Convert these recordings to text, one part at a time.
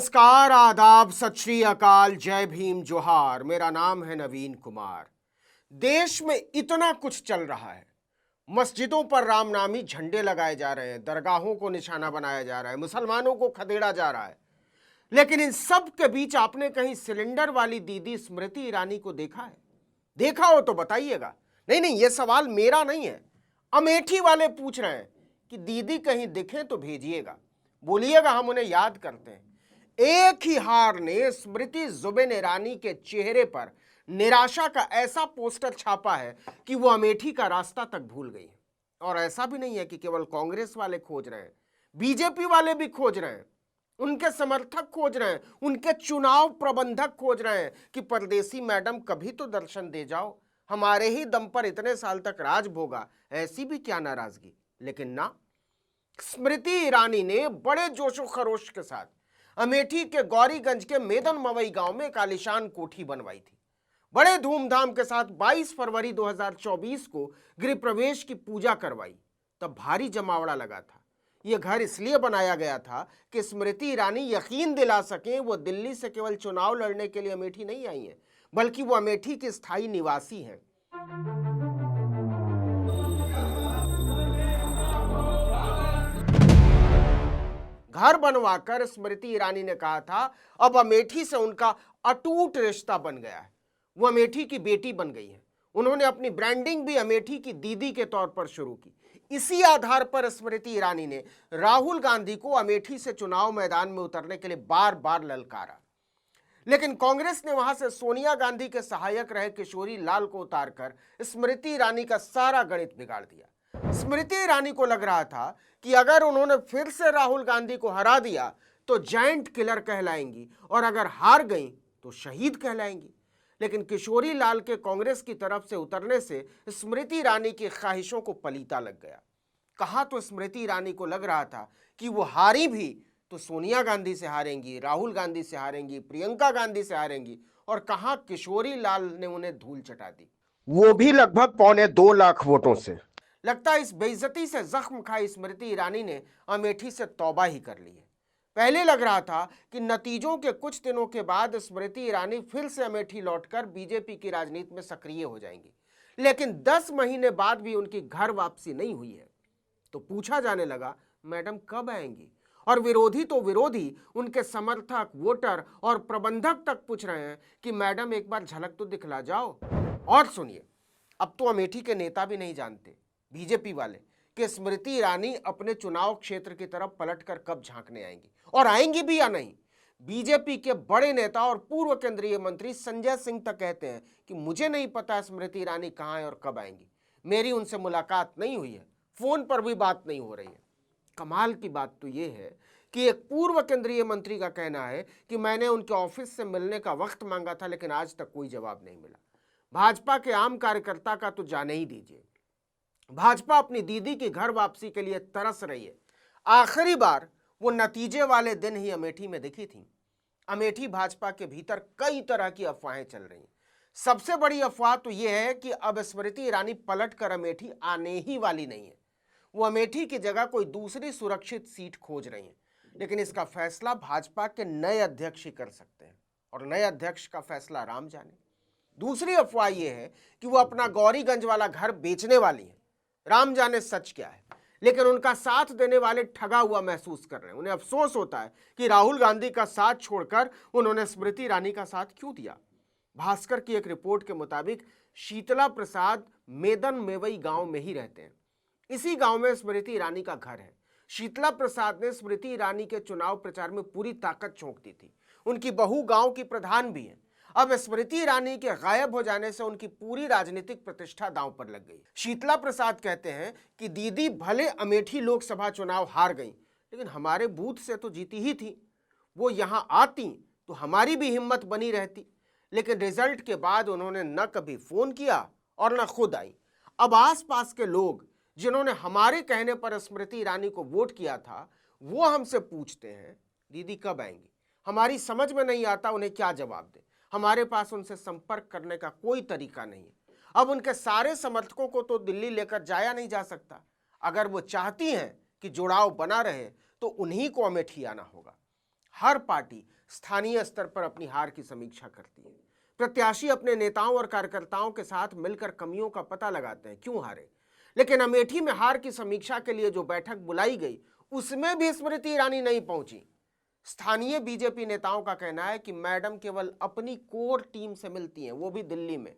नमस्कार, आदाब, सत श्री अकाल, जय भीम, जोहार। मेरा नाम है नवीन कुमार। देश में इतना कुछ चल रहा है। मस्जिदों पर रामनामी झंडे लगाए जा रहे हैं, दरगाहों को निशाना बनाया जा रहा है, मुसलमानों को खदेड़ा जा रहा है। लेकिन इन सब के बीच आपने कहीं सिलेंडर वाली दीदी स्मृति ईरानी को देखा है? देखा हो तो बताइएगा। नहीं नहीं, ये सवाल मेरा नहीं है, अमेठी वाले पूछ रहे हैं कि दीदी कहीं दिखे तो भेजिएगा, बोलिएगा हम उन्हें याद करते हैं। एक ही हार ने स्मृति जुबिन ईरानी के चेहरे पर निराशा का ऐसा पोस्टर छापा है कि वो अमेठी का रास्ता तक भूल गई है। और ऐसा भी नहीं है कि केवल कांग्रेस वाले खोज रहे हैं, बीजेपी वाले भी खोज रहे हैं, उनके समर्थक खोज रहे हैं, उनके चुनाव प्रबंधक खोज रहे हैं कि परदेसी मैडम कभी तो दर्शन दे जाओ, हमारे ही दम पर इतने साल तक राज भोगा, ऐसी भी क्या नाराजगी। लेकिन ना, स्मृति ईरानी ने बड़े जोशो खरोश के साथ अमेठी के गौरीगंज के मेदन मवई गांव में एक आलीशान कोठी बनवाई थी। बड़े धूमधाम के साथ 22 फरवरी 2024 को गृह प्रवेश की पूजा करवाई। तब भारी जमावड़ा लगा था। यह घर इसलिए बनाया गया था कि स्मृति ईरानी यकीन दिला सकें वो दिल्ली से केवल चुनाव लड़ने के लिए अमेठी नहीं आई हैं, बल्कि वो अमेठी की स्थायी निवासी हैं। घर बनवाकर स्मृति ईरानी ने कहा था अब अमेठी से उनका अटूट रिश्ता बन गया है, वो अमेठी की बेटी बन गई है। उन्होंने अपनी ब्रांडिंग भी अमेठी की दीदी के तौर पर शुरू की। इसी आधार पर स्मृति ईरानी ने राहुल गांधी को अमेठी से चुनाव मैदान में उतरने के लिए बार बार ललकारा। लेकिन कांग्रेस ने वहां से सोनिया गांधी के सहायक रहे किशोरी लाल को उतारकर स्मृति ईरानी का सारा गणित बिगाड़ दिया। स्मृति ईरानी को लग रहा था कि अगर उन्होंने फिर से राहुल गांधी को हरा दिया तो जायंट किलर कहलाएंगी और अगर हार गई तो शहीद कहलाएंगी। लेकिन किशोरी लाल के कांग्रेस की तरफ से उतरने से स्मृति ईरानी की ख्वाहिशों को पलीता लग गया। कहा तो स्मृति ईरानी को लग रहा था कि वो हारी भी तो सोनिया गांधी से हारेंगी, राहुल गांधी से हारेंगी, प्रियंका गांधी से हारेंगी, और कहा किशोरी लाल ने उन्हें धूल चटा दी, वो भी लगभग 2.25 लाख वोटों से। लगता है इस बेइज्जती से जख्म खाई स्मृति ईरानी ने अमेठी से तौबा ही कर ली है। पहले लग रहा था कि नतीजों के कुछ दिनों के बाद स्मृति ईरानी फिर से अमेठी लौटकर बीजेपी की राजनीति में सक्रिय हो जाएंगी, लेकिन 10 महीने बाद भी उनकी घर वापसी नहीं हुई है। तो पूछा जाने लगा मैडम कब आएंगी, और विरोधी तो विरोधी, उनके समर्थक, वोटर और प्रबंधक तक पूछ रहे हैं कि मैडम एक बार झलक तो दिखला जाओ। और सुनिए, अब तो अमेठी के नेता भी नहीं जानते, बीजेपी वाले, कि स्मृति ईरानी अपने चुनाव क्षेत्र की तरफ पलटकर कब झांकने आएंगी, और आएंगी भी या नहीं। बीजेपी के बड़े नेता और पूर्व केंद्रीय मंत्री संजय सिंह तक कहते हैं कि मुझे नहीं पता स्मृति ईरानी कहां है और कब आएंगी, मेरी उनसे मुलाकात नहीं हुई है, फोन पर भी बात नहीं हो रही है। कमाल की बात तो यह है कि एक पूर्व केंद्रीय मंत्री का कहना है कि मैंने उनके ऑफिस से मिलने का वक्त मांगा था, लेकिन आज तक कोई जवाब नहीं मिला। भाजपा के आम कार्यकर्ता का तो जाने ही दीजिए। भाजपा अपनी दीदी की घर वापसी के लिए तरस रही है। आखिरी बार वो नतीजे वाले दिन ही अमेठी में दिखी थी। अमेठी भाजपा के भीतर कई तरह की अफवाहें चल रही हैं। सबसे बड़ी अफवाह तो यह है कि अब स्मृति ईरानी पलट कर अमेठी आने ही वाली नहीं है। वो अमेठी की जगह कोई दूसरी सुरक्षित सीट खोज रही हैं। लेकिन इसका फैसला भाजपा के नए अध्यक्ष ही कर सकते हैं, और नए अध्यक्ष का फैसला राम जाने। दूसरी अफवाह यह है कि वो अपना गौरीगंज वाला घर बेचने वाली है। राम जाने सच क्या है, लेकिन उनका साथ देने वाले ठगा हुआ महसूस कर रहे हैं। उन्हें अफसोस होता है कि राहुल गांधी का साथ छोड़कर उन्होंने स्मृति ईरानी का साथ क्यों दिया। भास्कर की एक रिपोर्ट के मुताबिक शीतला प्रसाद मेदन मेवई गांव में ही रहते हैं। इसी गांव में स्मृति ईरानी का घर है। शीतला प्रसाद ने स्मृति ईरानी के चुनाव प्रचार में पूरी ताकत झोंक दी थी। उनकी बहू गांव की प्रधान भी है। अब स्मृति ईरानी के गायब हो जाने से उनकी पूरी राजनीतिक प्रतिष्ठा दांव पर लग गई। शीतला प्रसाद कहते हैं कि दीदी भले अमेठी लोकसभा चुनाव हार गई, लेकिन हमारे बूथ से तो जीती ही थी। वो यहां आती तो हमारी भी हिम्मत बनी रहती। लेकिन रिजल्ट के बाद उन्होंने न कभी फोन किया और न खुद आई। अब आसपास के लोग जिन्होंने हमारे कहने पर स्मृति ईरानी को वोट किया था, वो हमसे पूछते हैं दीदी कब आएंगी। हमारी समझ में नहीं आता उन्हें क्या जवाब दें। हमारे पास उनसे संपर्क करने का कोई तरीका नहीं है। अब उनके सारे समर्थकों को तो दिल्ली लेकर जाया नहीं जा सकता। अगर वो चाहती हैं कि जुड़ाव बना रहे तो उन्हीं को अमेठी आना होगा। हर पार्टी स्थानीय स्तर पर अपनी हार की समीक्षा करती है। प्रत्याशी अपने नेताओं और कार्यकर्ताओं के साथ मिलकर कमियों का पता लगाते हैं, क्यों हारे। लेकिन अमेठी में हार की समीक्षा के लिए जो बैठक बुलाई गई, उसमें भी स्मृति ईरानी नहीं पहुंची। स्थानीय बीजेपी नेताओं का कहना है कि मैडम केवल अपनी कोर टीम से मिलती हैं, वो भी दिल्ली में।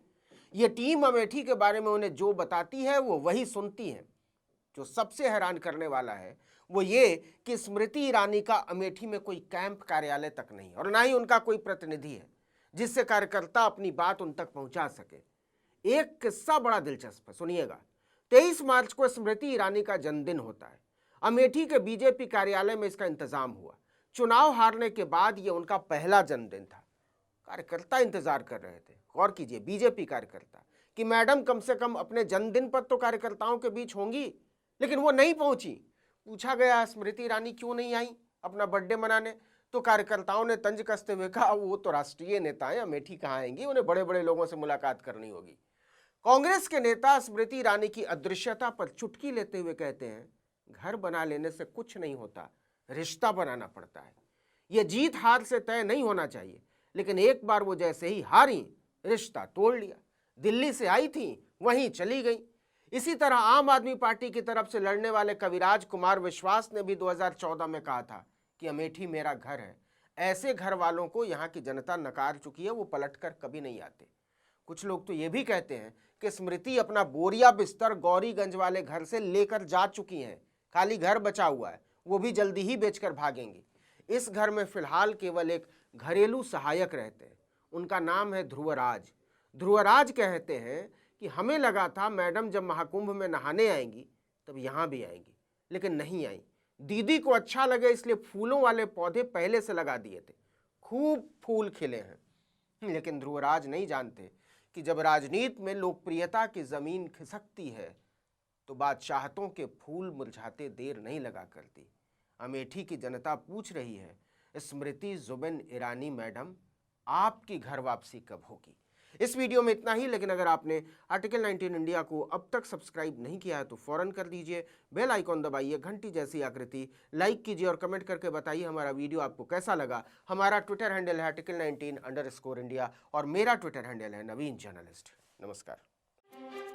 ये टीम अमेठी के बारे में उन्हें जो बताती है वो वही सुनती है। जो सबसे हैरान करने वाला है वो ये कि स्मृति ईरानी का अमेठी में कोई कैंप कार्यालय तक नहीं, और ना ही उनका कोई प्रतिनिधि है जिससे कार्यकर्ता अपनी बात उन तक पहुंचा सके। एक किस्सा बड़ा दिलचस्प है, सुनिएगा। 23 मार्च को स्मृति ईरानी का जन्मदिन होता है। अमेठी के बीजेपी कार्यालय में इसका इंतजाम हुआ। चुनाव हारने के बाद यह उनका पहला जन्मदिन था। कार्यकर्ता इंतजार कर रहे थे, गौर कीजिए, बीजेपी कार्यकर्ता, कि मैडम कम से कम अपने जन्मदिन पर तो कार्यकर्ताओं के बीच होंगी, लेकिन वो नहीं पहुंची। पूछा गया स्मृति ईरानी क्यों नहीं आई अपना बर्थडे मनाने, तो कार्यकर्ताओं ने तंज कसते हुए कहा वो तो राष्ट्रीय नेता है, अमेठी कहाँ आएंगी, उन्हें बड़े बड़े लोगों से मुलाकात करनी होगी। कांग्रेस के नेता स्मृति ईरानी की अदृश्यता पर चुटकी लेते हुए कहते हैं, घर बना लेने से कुछ नहीं होता, रिश्ता बनाना पड़ता है। यह जीत हार से तय नहीं होना चाहिए, लेकिन एक बार वो जैसे ही हारी, रिश्ता तोड़ लिया। दिल्ली से आई थी, वहीं चली गई। इसी तरह आम आदमी पार्टी की तरफ से लड़ने वाले कविराज कुमार विश्वास ने भी 2014 में कहा था कि अमेठी मेरा घर है। ऐसे घर वालों को यहाँ की जनता नकार चुकी है, वो पलटकर कभी नहीं आते। कुछ लोग तो ये भी कहते हैं कि स्मृति अपना बोरिया बिस्तर गौरीगंज वाले घर से लेकर जा चुकी हैं, खाली घर बचा हुआ है, वो भी जल्दी ही बेचकर भागेंगी। इस घर में फिलहाल केवल एक घरेलू सहायक रहते हैं, उनका नाम है ध्रुवराज। ध्रुवराज कहते हैं कि हमें लगा था मैडम जब महाकुंभ में नहाने आएंगी तब यहाँ भी आएंगी, लेकिन नहीं आई। दीदी को अच्छा लगे इसलिए फूलों वाले पौधे पहले से लगा दिए थे, खूब फूल खिले हैं। लेकिन ध्रुवराज नहीं जानते कि जब राजनीति में लोकप्रियता की जमीन खिसकती है तो बादशाहतों के फूल मुरझाते देर नहीं लगा करती। अमेठी की जनता पूछ रही है, स्मृति जुबिन ईरानी मैडम आपकी घर वापसी कब होगी। इस वीडियो में इतना ही, लेकिन अगर आपने आर्टिकल 19 इंडिया को अब तक सब्सक्राइब नहीं किया है तो फौरन कर दीजिए। बेल आइकॉन दबाइए, घंटी जैसी आकृति, लाइक कीजिए और कमेंट करके बताइए हमारा वीडियो आपको कैसा लगा। हमारा ट्विटर हैंडल है article19_India और मेरा ट्विटर हैंडल है नवीन जर्नलिस्ट। नमस्कार।